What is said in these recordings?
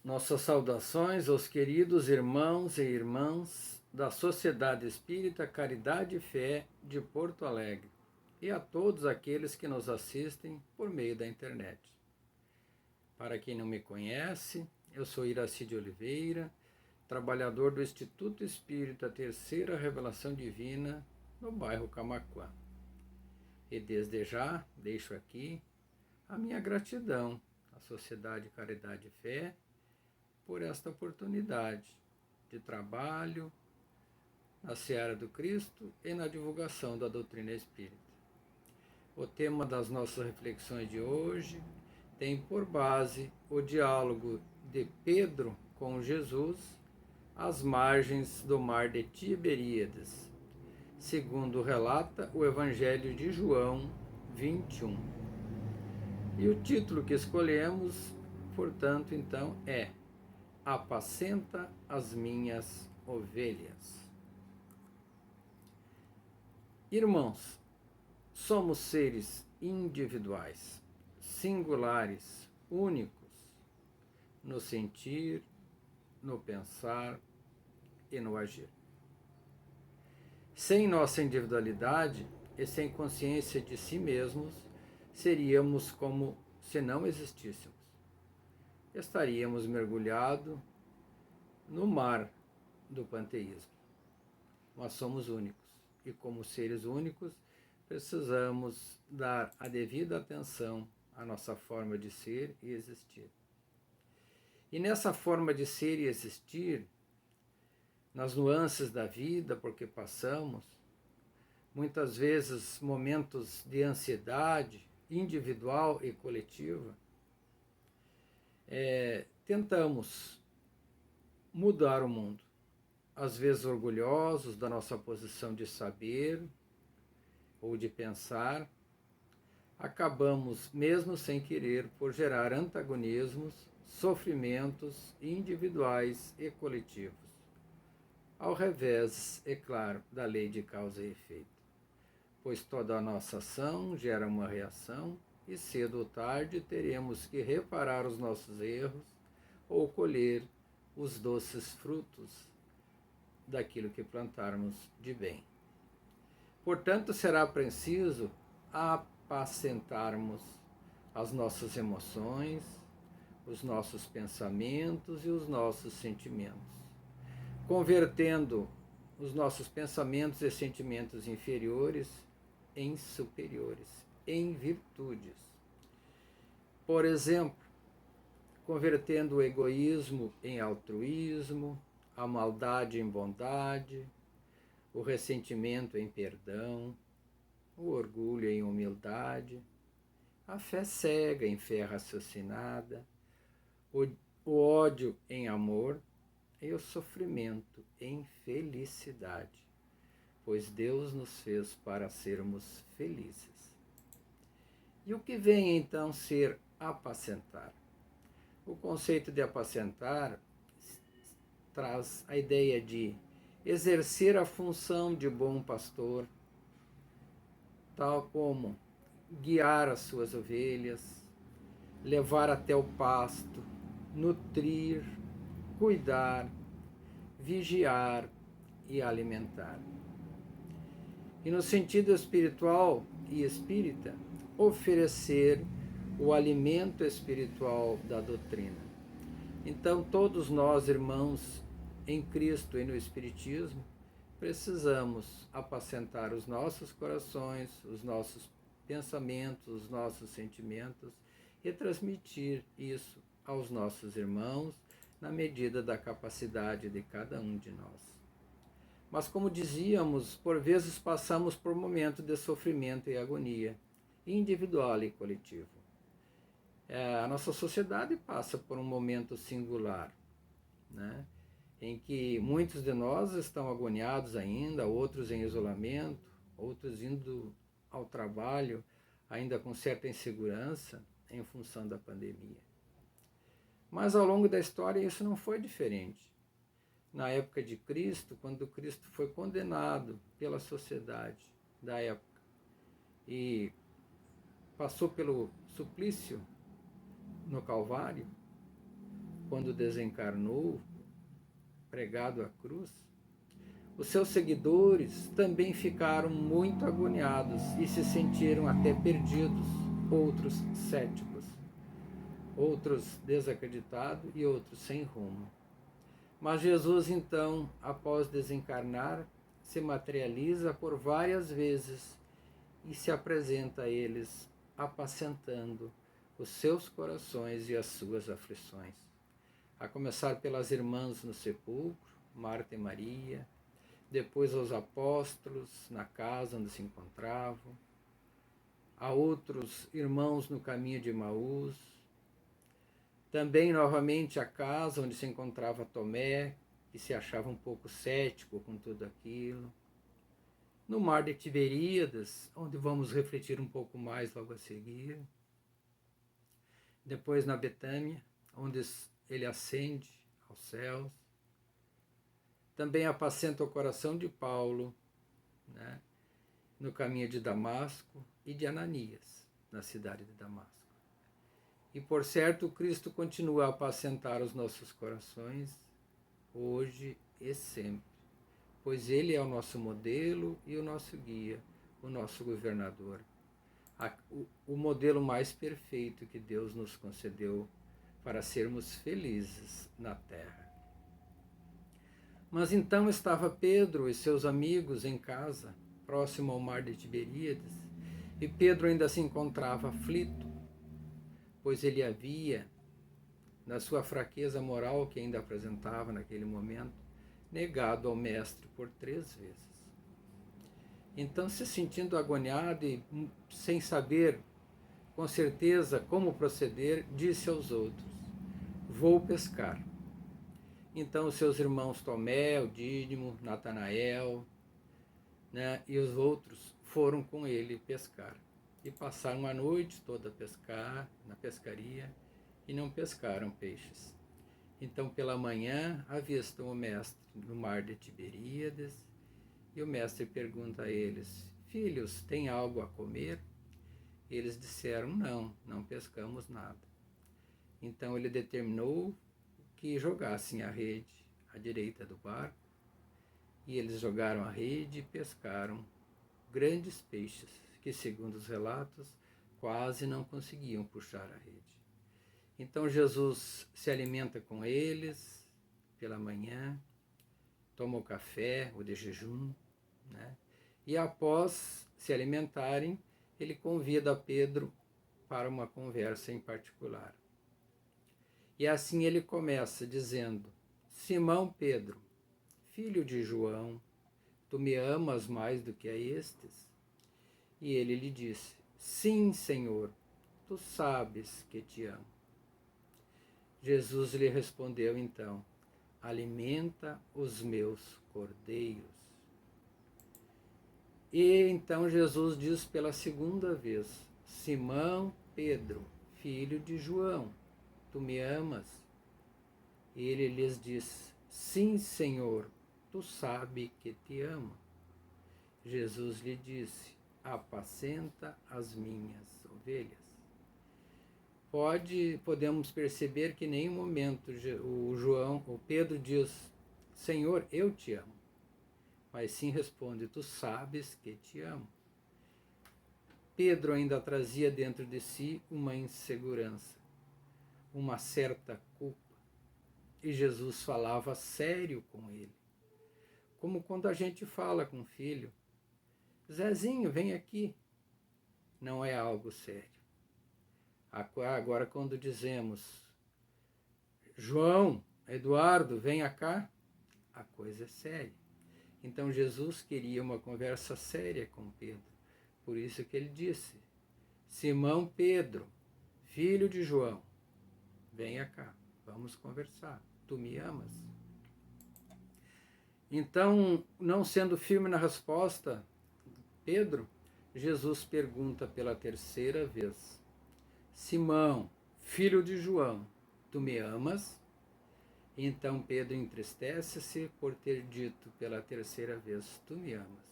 Nossas saudações aos queridos irmãos e irmãs da Sociedade Espírita Caridade e Fé de Porto Alegre e a todos aqueles que nos assistem por meio da internet. Para quem não me conhece, eu sou Iraci de Oliveira, trabalhador do Instituto Espírita Terceira Revelação Divina no bairro Camaquã. E desde já deixo aqui a minha gratidão à Sociedade Caridade e Fé por esta oportunidade de trabalho na seara do Cristo e na divulgação da doutrina espírita. O tema das nossas reflexões de hoje tem por base o diálogo de Pedro com Jesus às margens do mar de Tiberíades, segundo relata o Evangelho de João 21. E o título que escolhemos, portanto, então, é Apacenta as minhas ovelhas. Irmãos, somos seres individuais, singulares, únicos, no sentir, no pensar e no agir. Sem nossa individualidade e sem consciência de si mesmos, seríamos como se não existíssemos. Estaríamos mergulhados no mar do panteísmo. Nós somos únicos e, como seres únicos, precisamos dar a devida atenção à nossa forma de ser e existir. E nessa forma de ser e existir, nas nuances da vida, porque passamos, muitas vezes, momentos de ansiedade individual e coletiva, tentamos mudar o mundo, às vezes orgulhosos da nossa posição de saber ou de pensar, acabamos, mesmo sem querer, por gerar antagonismos, sofrimentos individuais e coletivos, ao revés, é claro, da lei de causa e efeito, pois toda a nossa ação gera uma reação e cedo ou tarde teremos que reparar os nossos erros ou colher os doces frutos daquilo que plantarmos de bem. Portanto, será preciso apacentarmos as nossas emoções, os nossos pensamentos e os nossos sentimentos, convertendo os nossos pensamentos e sentimentos inferiores em superiores, em virtudes. Por exemplo, convertendo o egoísmo em altruísmo, a maldade em bondade, o ressentimento em perdão, o orgulho em humildade, a fé cega em fé raciocinada, o ódio em amor e o sofrimento em felicidade, pois Deus nos fez para sermos felizes. E o que vem então ser apacentar? O conceito de apacentar traz a ideia de exercer a função de bom pastor, tal como guiar as suas ovelhas, levar até o pasto, nutrir, cuidar, vigiar e alimentar. E no sentido espiritual e espírita, oferecer o alimento espiritual da doutrina. Então, todos nós, irmãos, em Cristo e no Espiritismo, precisamos apacentar os nossos corações, os nossos pensamentos, os nossos sentimentos e transmitir isso aos nossos irmãos na medida da capacidade de cada um de nós. Mas, como dizíamos, por vezes passamos por momentos de sofrimento e agonia, individual e coletivo. A nossa sociedade passa por um momento singular, né, em que muitos de nós estão agoniados ainda, outros em isolamento, outros indo ao trabalho ainda com certa insegurança em função da pandemia. Mas ao longo da história isso não foi diferente. Na época de Cristo, quando Cristo foi condenado pela sociedade da época e passou pelo suplício no Calvário, quando desencarnou, pregado à cruz, os seus seguidores também ficaram muito agoniados e se sentiram até perdidos, outros céticos, outros desacreditados e outros sem rumo. Mas Jesus, então, após desencarnar, se materializa por várias vezes e se apresenta a eles, apacentando os seus corações e as suas aflições. A começar pelas irmãs no sepulcro, Marta e Maria, depois aos apóstolos na casa onde se encontravam, a outros irmãos no caminho de Emaús, também novamente a casa onde se encontrava Tomé, que se achava um pouco cético com tudo aquilo, no mar de Tiberíades, onde vamos refletir um pouco mais logo a seguir, depois na Betânia, onde ele ascende aos céus, também apacenta o coração de Paulo, né, no caminho de Damasco, e de Ananias, na cidade de Damasco. E por certo, Cristo continua a apacentar os nossos corações, hoje e sempre, pois Ele é o nosso modelo e o nosso guia, o nosso governador, o modelo mais perfeito que Deus nos concedeu para sermos felizes na terra. Mas então estava Pedro e seus amigos em casa, próximo ao mar de Tiberíades, e Pedro ainda se encontrava aflito, pois ele havia, na sua fraqueza moral que ainda apresentava naquele momento, negado ao Mestre por 3 vezes. Então, se sentindo agoniado e sem saber com certeza como proceder, disse aos outros: vou pescar. Então os seus irmãos Tomé, o Dídimo, Natanael, né, e os outros foram com ele pescar. E passaram a noite toda a pescar, na pescaria, e não pescaram peixes. Então pela manhã avistam o mestre no mar de Tiberíades, e o mestre pergunta a eles: filhos, tem algo a comer? Eles disseram: não pescamos nada. Então ele determinou que jogassem a rede à direita do barco, e eles jogaram a rede e pescaram grandes peixes, que segundo os relatos, quase não conseguiam puxar a rede. Então Jesus se alimenta com eles pela manhã, toma o café, o de jejum, né? E após se alimentarem, ele convida Pedro para uma conversa em particular. E assim ele começa dizendo: Simão Pedro, filho de João, tu me amas mais do que a estes? E ele lhe disse: sim, Senhor, tu sabes que te amo. Jesus lhe respondeu então: alimenta os meus cordeiros. E então Jesus diz pela segunda vez: Simão Pedro, filho de João, tu me amas? E ele lhes diz: sim, Senhor, tu sabes que te amo. Jesus lhe disse: apacenta as minhas ovelhas. Podemos perceber que em nenhum momento o Pedro diz: Senhor, eu te amo. Mas sim responde: tu sabes que te amo. Pedro ainda trazia dentro de si uma insegurança, uma certa culpa. E Jesus falava sério com ele. Como quando a gente fala com o filho: Zezinho, vem aqui. Não é algo sério. Agora, quando dizemos: João, Eduardo, venha cá, a coisa é séria. Então Jesus queria uma conversa séria com Pedro. Por isso que ele disse: Simão Pedro, filho de João, venha cá, vamos conversar. Tu me amas? Então, não sendo firme na resposta, Pedro, Jesus pergunta pela 3ª vez: Simão, filho de João, tu me amas? Então Pedro entristece-se por ter dito pela 3ª vez: tu me amas.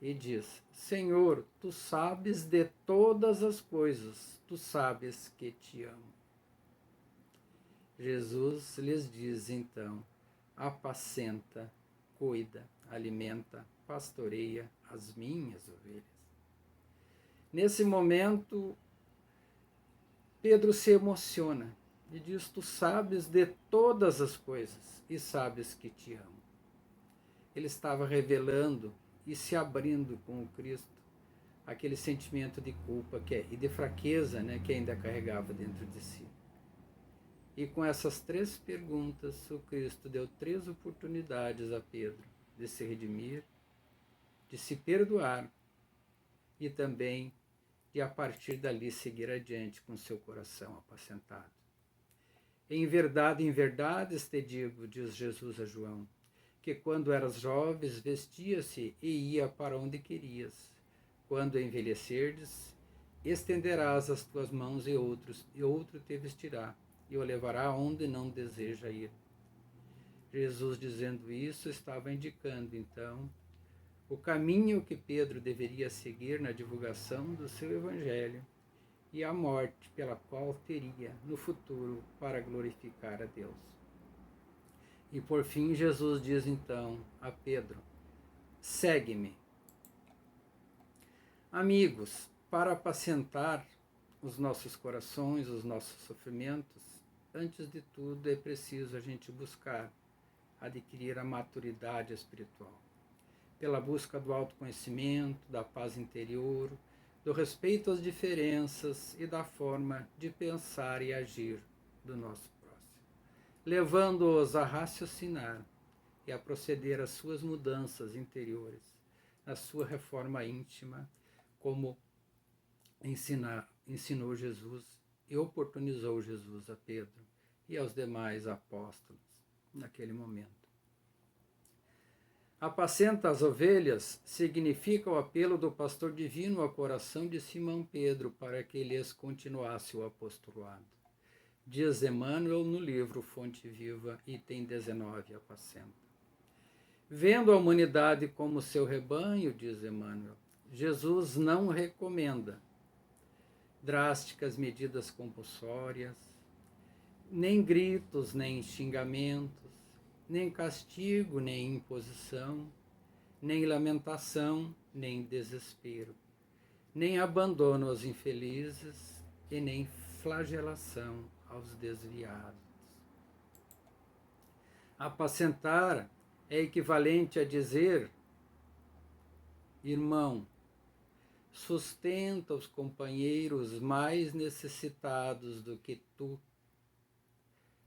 E diz: Senhor, tu sabes de todas as coisas, tu sabes que te amo. Jesus lhes diz então: apacenta, cuida, alimenta, pastoreia as minhas ovelhas. Nesse momento, Pedro se emociona e diz: tu sabes de todas as coisas e sabes que te amo. Ele estava revelando e se abrindo com o Cristo aquele sentimento de culpa e de fraqueza, que ainda carregava dentro de si. E com essas 3 perguntas, o Cristo deu 3 oportunidades a Pedro de se redimir, de se perdoar e também de, a partir dali, seguir adiante com seu coração apacentado. Em verdade te digo, diz Jesus a João, que quando eras jovem, vestia-se e ia para onde querias. Quando envelhecerdes, estenderás as tuas mãos e outro te vestirá, e o levará onde não deseja ir. Jesus, dizendo isso, estava indicando, então, o caminho que Pedro deveria seguir na divulgação do seu evangelho e a morte pela qual teria no futuro para glorificar a Deus. E por fim, Jesus diz então a Pedro: segue-me. Amigos, para apacentar os nossos corações, os nossos sofrimentos, antes de tudo é preciso a gente buscar adquirir a maturidade espiritual. Pela busca do autoconhecimento, da paz interior, do respeito às diferenças e da forma de pensar e agir do nosso próximo, levando-os a raciocinar e a proceder às suas mudanças interiores, na sua reforma íntima, como ensinou Jesus e oportunizou Jesus a Pedro e aos demais apóstolos naquele momento. Apacenta as ovelhas significa o apelo do pastor divino ao coração de Simão Pedro para que lhes continuasse o apostolado. Diz Emmanuel no livro Fonte Viva, item 19, apacenta. Vendo a humanidade como seu rebanho, diz Emmanuel, Jesus não recomenda drásticas medidas compulsórias, nem gritos, nem xingamentos, nem castigo, nem imposição, nem lamentação, nem desespero, nem abandono aos infelizes e nem flagelação aos desviados. Apacentar é equivalente a dizer: irmão, sustenta os companheiros mais necessitados do que tu.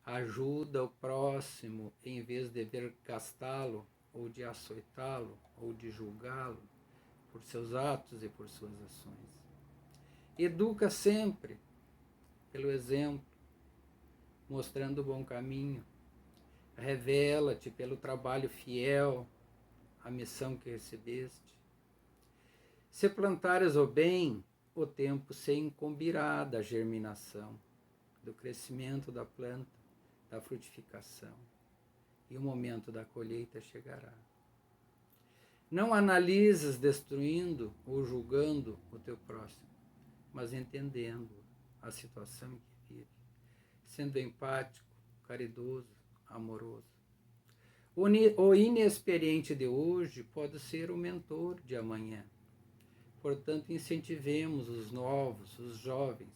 Ajuda o próximo em vez de gastá-lo, ou de açoitá-lo, ou de julgá-lo por seus atos e por suas ações. Educa sempre pelo exemplo, mostrando o bom caminho. Revela-te pelo trabalho fiel à missão que recebeste. Se plantares o bem, o tempo se incumbirá da germinação, do crescimento da planta, da frutificação, e o momento da colheita chegará. Não analises destruindo ou julgando o teu próximo, mas entendendo a situação em que vive, sendo empático, caridoso, amoroso. O inexperiente de hoje pode ser o mentor de amanhã. Portanto, incentivemos os novos, os jovens,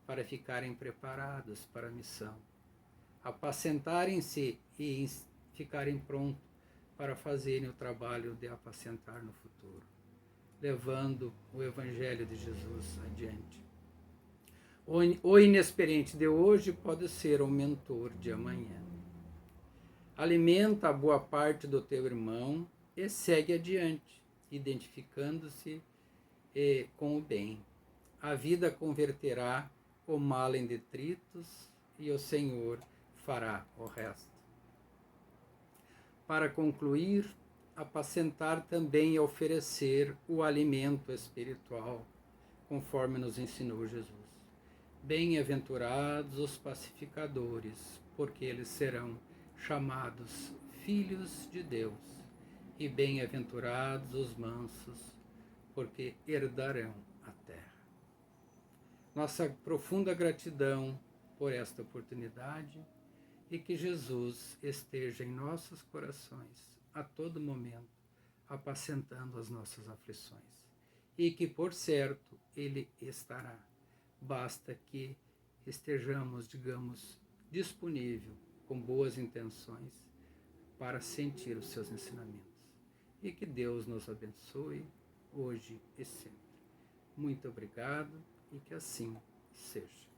para ficarem preparados para a missão, apacentarem-se e ficarem prontos para fazerem o trabalho de apacentar no futuro, levando o Evangelho de Jesus adiante. O inexperiente de hoje pode ser o mentor de amanhã. Alimenta a boa parte do teu irmão e segue adiante, identificando-se com o bem. A vida converterá o mal em detritos e o Senhor fará o resto. Para concluir, apacentar também é oferecer o alimento espiritual, conforme nos ensinou Jesus. Bem-aventurados os pacificadores, porque eles serão chamados filhos de Deus. E bem-aventurados os mansos, porque herdarão a terra. Nossa profunda gratidão por esta oportunidade e que Jesus esteja em nossos corações a todo momento, apacentando as nossas aflições. E que, por certo, Ele estará. Basta que estejamos, digamos, disponível, com boas intenções, para sentir os seus ensinamentos. E que Deus nos abençoe, hoje e sempre. Muito obrigado e que assim seja.